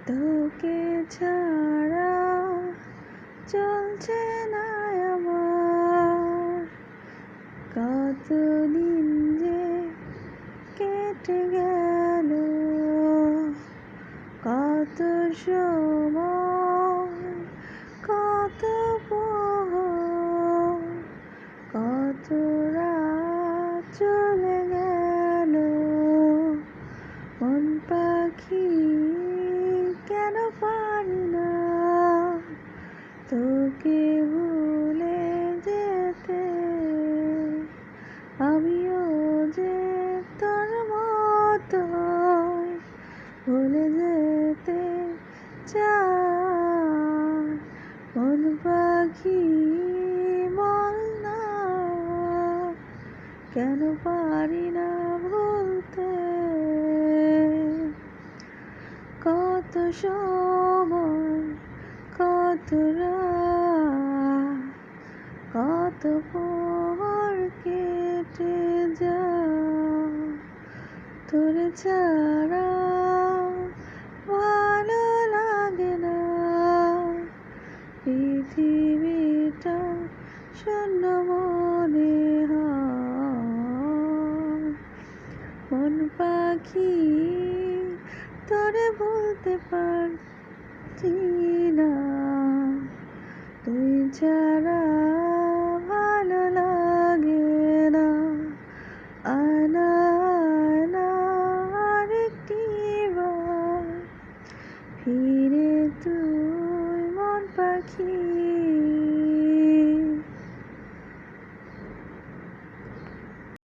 তোকে ছাড়া চলছে না আমার, কতদিন যে কেটে গেল, কত সময়, কত প্রহর, কত রাত চলে গেল। মন পাখি কেন পারি না তোকে ভুলে যেতে, আমিও যে তোর মতো ভুলে যেতে চাই। মন পাখি বল না কেন পারি না ভুলতে, কত সময়, কত রাত, কত পর কেটে যায় তোরে ছাড়া ভালো লাগে না, পৃথিবীটা শূন্য মনে হয়। মন পাখি তোরে ভুলতে পারছি না, তুই ছাড়া